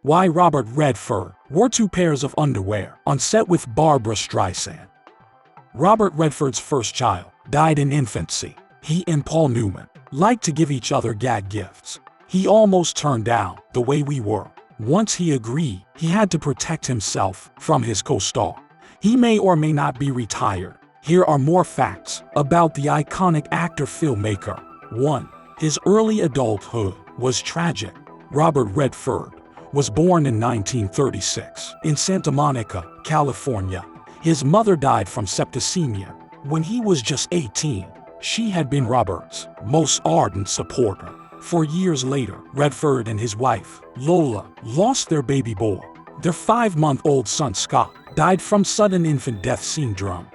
Why Robert Redford wore two pairs of underwear on set with Barbra Streisand. Robert Redford's first child died in infancy. He and Paul Newman liked to give each other gag gifts. He almost turned down The Way We Were. Once he agreed, he had to protect himself from his co-star. He may or may not be retired. Here are more facts about the iconic actor-filmmaker. 1. His early adulthood was tragic. Robert Redford was born in 1936 in Santa Monica, California. His mother died from septicemia when he was just 18. She had been Robert's most ardent supporter. 4 years later, Redford and his wife, Lola, lost their baby boy. Their 5-month-old son, Scott, died from sudden infant death syndrome.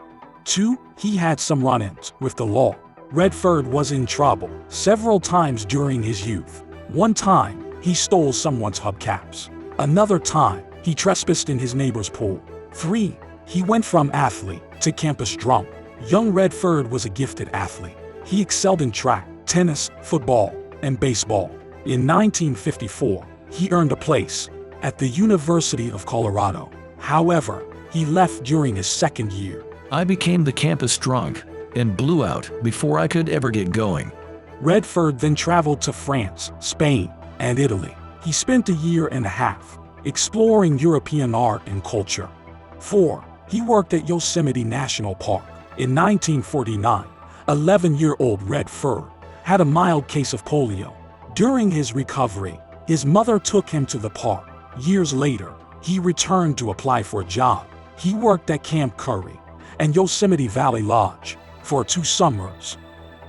2. He had some run-ins with the law. Redford was in trouble several times during his youth. One time, he stole someone's hubcaps. Another time, he trespassed in his neighbor's pool. 3. He went from athlete to campus drunk. Young Redford was a gifted athlete. He excelled in track, tennis, football, and baseball. In 1954, he earned a place at the University of Colorado. However, he left during his second year. I became the campus drunk and blew out before I could ever get going. Redford then traveled to France, Spain, and Italy. He spent a year and a half exploring European art and culture. 4. He worked at Yosemite National Park. In 1949, 11-year-old Redford had a mild case of polio. During his recovery, his mother took him to the park. Years later, he returned to apply for a job. He worked at Camp Curry and Yosemite Valley Lodge for 2 summers.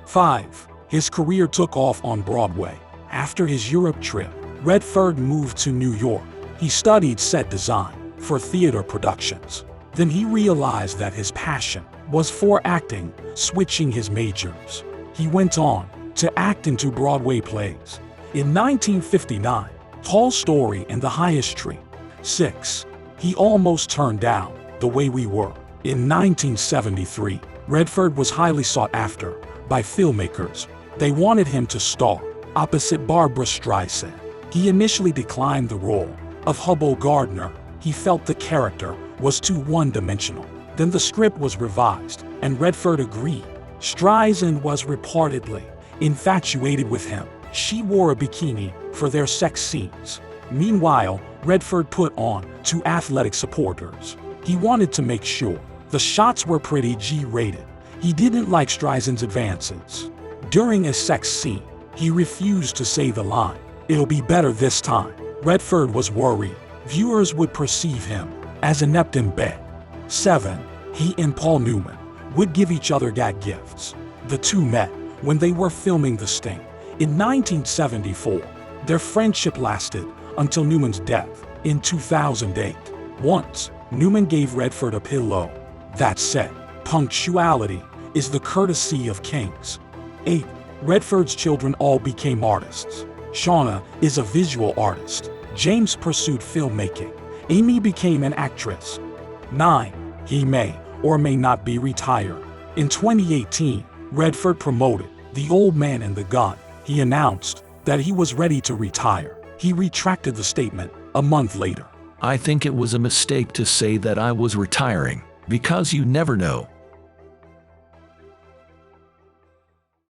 5. His career took off on Broadway. After his Europe trip, Redford moved to New York. He studied set design for theater productions. Then he realized that his passion was for acting, switching his majors. He went on to act in 2 Broadway plays. In 1959, Tall Story and The Highest Tree. 6. He almost turned down The Way We Were. In 1973, Redford was highly sought after by filmmakers. They wanted him to star opposite Barbra Streisand. He initially declined the role of Hubbell Gardner. He felt the character was too one-dimensional. Then the script was revised, and Redford agreed. Streisand was reportedly infatuated with him. She wore a bikini for their sex scenes. Meanwhile, Redford put on 2 athletic supporters. He wanted to make sure the shots were pretty G-rated. He didn't like Streisand's advances. During a sex scene, he refused to say the line, "It'll be better this time." Redford was worried viewers would perceive him as inept in bed. 7. He and Paul Newman would give each other gag gifts. The two met when they were filming The Sting. In 1974, their friendship lasted until Newman's death in 2008. Once, Newman gave Redford a pillow that said, "Punctuality is the courtesy of kings." 8. Redford's children all became artists. Shauna is a visual artist. James pursued filmmaking. Amy became an actress. 9. He may or may not be retired. In 2018, Redford promoted The Old Man and the Gun. He announced that he was ready to retire. He retracted the statement a month later. I think it was a mistake to say that I was retiring, because you never know